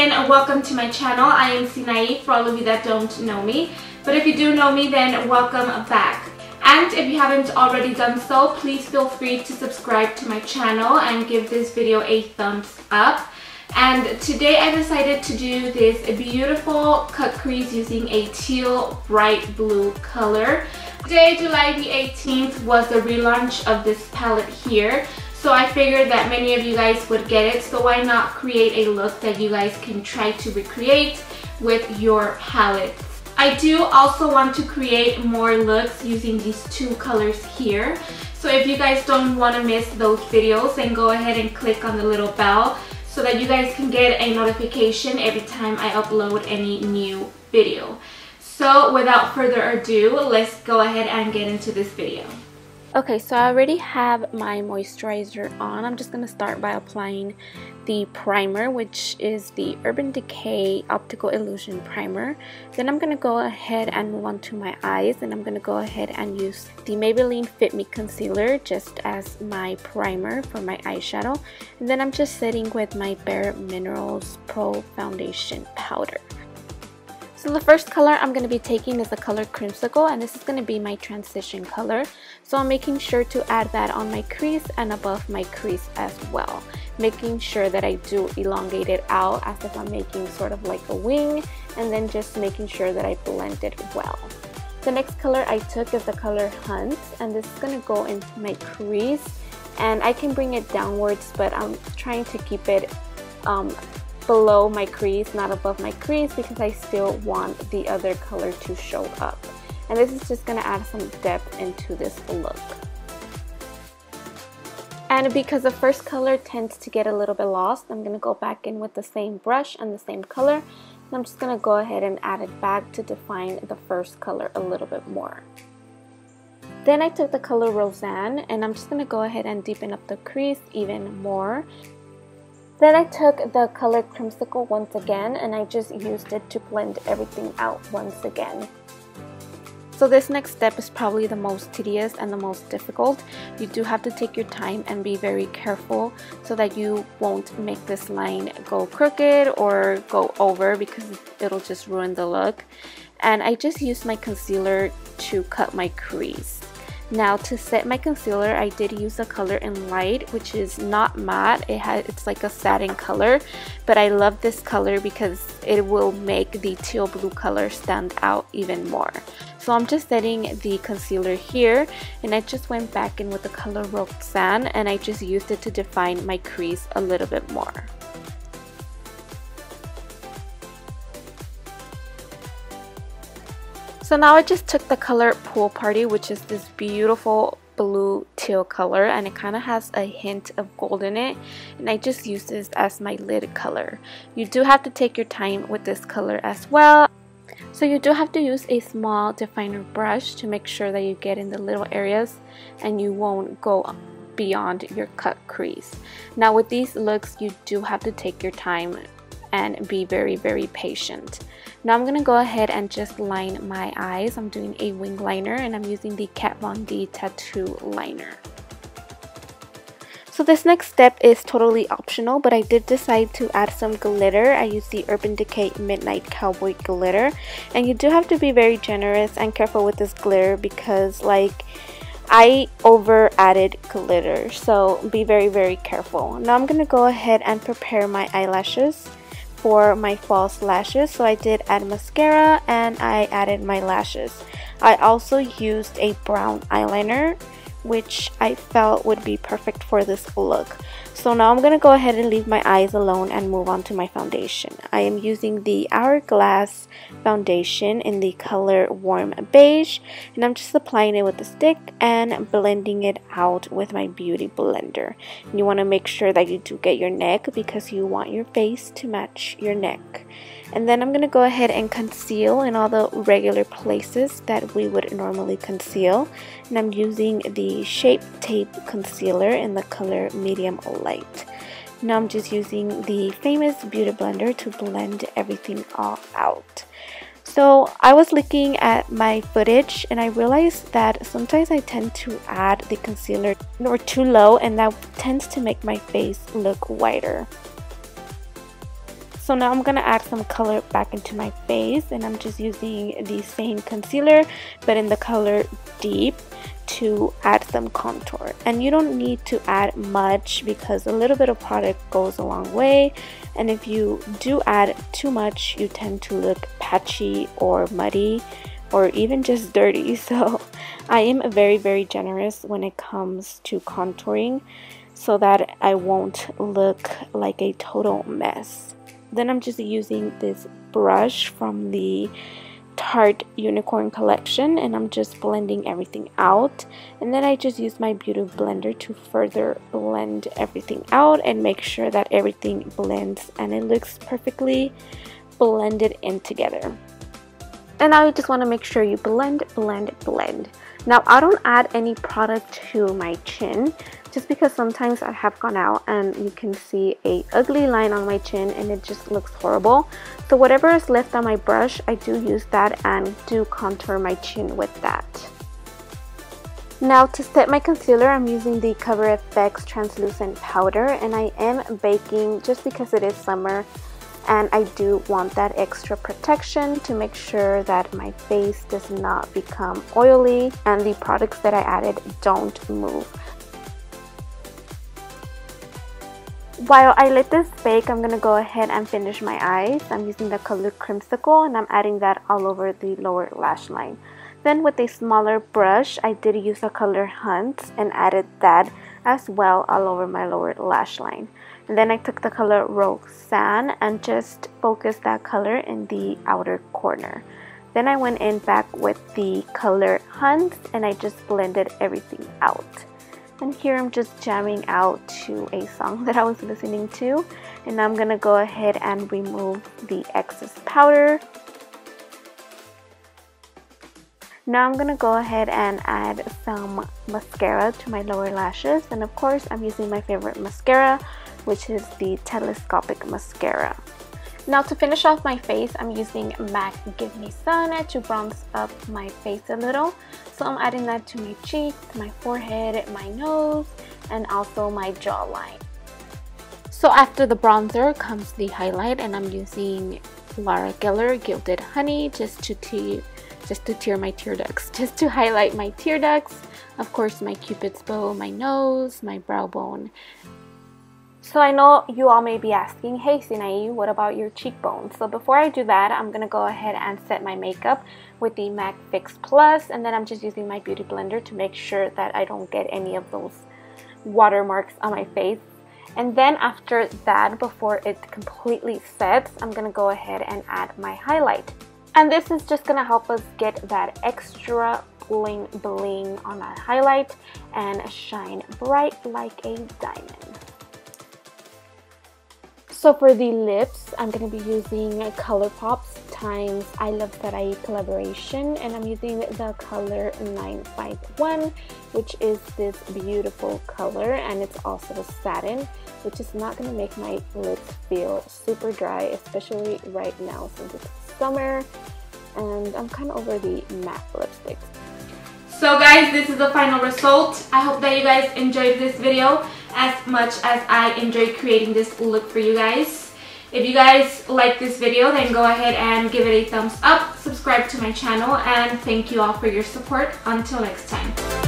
again, welcome to my channel. I am Sinai, for all of you that don't know me. But if you do know me, then welcome back. And if you haven't already done so, please feel free to subscribe to my channel and give this video a thumbs up. And today I decided to do this beautiful cut crease using a teal bright blue color. Today, July the 18th, was the relaunch of this palette here. So I figured that many of you guys would get it, so why not create a look that you guys can try to recreate with your palettes. I do also want to create more looks using these two colors here. So if you guys don't want to miss those videos, then go ahead and click on the little bell so that you guys can get a notification every time I upload any new video. So without further ado, let's go ahead and get into this video. Okay, so I already have my moisturizer on. I'm just going to start by applying the primer, which is the Urban Decay Optical Illusion Primer. Then I'm going to go ahead and move on to my eyes, and I'm going to go ahead and use the Maybelline Fit Me Concealer just as my primer for my eyeshadow. And then I'm just setting with my Bare Minerals Pro Foundation Powder. So the first color I'm going to be taking is the color Creamsicle, and this is going to be my transition color. So I'm making sure to add that on my crease and above my crease as well. Making sure that I do elongate it out as if I'm making sort of like a wing, and then just making sure that I blend it well. The next color I took is the color Hunt, and this is going to go into my crease. And I can bring it downwards, but I'm trying to keep it below my crease, not above my crease, because I still want the other color to show up. And this is just going to add some depth into this look. And because the first color tends to get a little bit lost, I'm going to go back in with the same brush and the same color. And I'm just going to go ahead and add it back to define the first color a little bit more. Then I took the color Roxanne, and I'm just going to go ahead and deepen up the crease even more. Then I took the color Creamsicle once again, and I just used it to blend everything out once again. So this next step is probably the most tedious and the most difficult. You do have to take your time and be very careful so that you won't make this line go crooked or go over, because it'll just ruin the look. And I just used my concealer to cut my crease. Now to set my concealer, I did use the color Enlight, which is not matte. It's like a satin color, but I love this color because it will make the teal blue color stand out even more. So I'm just setting the concealer here, and I just went back in with the color Roxanne, and I just used it to define my crease a little bit more. So now I just took the color Pool Party, which is this beautiful blue teal color, and it kind of has a hint of gold in it, and I just used this as my lid color. You do have to take your time with this color as well. So you do have to use a small definer brush to make sure that you get in the little areas and you won't go beyond your cut crease. Now with these looks, you do have to take your time and be very, very patient. Now I'm going to go ahead and just line my eyes. I'm doing a wing liner, and I'm using the Kat Von D Tattoo Liner. So this next step is totally optional, but I did decide to add some glitter. I used the Urban Decay Midnight Cowboy glitter, and you do have to be very generous and careful with this glitter because like I over added glitter, so be very, very careful. Now I'm going to go ahead and prepare my eyelashes for my false lashes. So I did add mascara and I added my lashes. I also used a brown eyeliner, which I felt would be perfect for this look. So now I'm going to go ahead and leave my eyes alone and move on to my foundation. I am using the Hourglass foundation in the color Warm Beige, and I'm just applying it with a stick and blending it out with my beauty blender. And you want to make sure that you do get your neck because you want your face to match your neck. And then I'm going to go ahead and conceal in all the regular places that we would normally conceal. And I'm using the Shape Tape Concealer in the color Medium Light. Now I'm just using the famous beauty blender to blend everything all out. So I was looking at my footage and I realized that sometimes I tend to add the concealer or too low, and that tends to make my face look whiter. So So now I'm gonna add some color back into my face, and I'm just using the same concealer but in the color Deep to add some contour. And you don't need to add much because a little bit of product goes a long way, and if you do add too much you tend to look patchy or muddy or even just dirty. So I am very generous when it comes to contouring so that I won't look like a total mess. Then I'm just using this brush from the Tarte Unicorn collection, and I'm just blending everything out, and then I just use my beauty blender to further blend everything out and make sure that everything blends and it looks perfectly blended in together. And now you just want to make sure you blend. Now I don't add any product to my chin just because sometimes I have gone out and you can see a ugly line on my chin and it just looks horrible. So whatever is left on my brush, I do use that and do contour my chin with that. Now to set my concealer, I'm using the ColourPop translucent powder, and I am baking just because it is summer and I do want that extra protection to make sure that my face does not become oily and the products that I added don't move. While I let this bake, I'm going to go ahead and finish my eyes. I'm using the color Creamsicle, and I'm adding that all over the lower lash line. Then with a smaller brush, I did use the color Hunt and added that as well all over my lower lash line. And then I took the color Roxanne and just focused that color in the outer corner. Then I went in back with the color Hunt and I just blended everything out. And here I'm just jamming out to a song that I was listening to. And now I'm going to go ahead and remove the excess powder. Now I'm going to go ahead and add some mascara to my lower lashes. And of course I'm using my favorite mascara, which is the Telescopic mascara. Now to finish off my face, I'm using MAC Give Me Sun to bronze up my face a little. So I'm adding that to my cheeks, my forehead, my nose, and also my jawline. So after the bronzer comes the highlight, and I'm using Lorea'l Gilded Honey just to tear my tear ducts, just to highlight my tear ducts. Of course, my cupid's bow, my nose, my brow bone. So I know you all may be asking, hey Sinai, what about your cheekbones? So before I do that, I'm going to go ahead and set my makeup with the MAC Fix Plus, and then I'm just using my beauty blender to make sure that I don't get any of those watermarks on my face. And then after that, before it completely sets, I'm going to go ahead and add my highlight. And this is just going to help us get that extra bling bling on that highlight and shine bright like a diamond. So for the lips, I'm going to be using ColourPop X Iluvsarahii collaboration, and I'm using the color 951, which is this beautiful color, and it's also a satin, which is not going to make my lips feel super dry, especially right now since it's summer and I'm kind of over the matte lipsticks. So guys, this is the final result. I hope that you guys enjoyed this video as much as I enjoyed creating this look for you guys. If you guys like this video, then go ahead and give it a thumbs up, subscribe to my channel, and thank you all for your support. Until next time.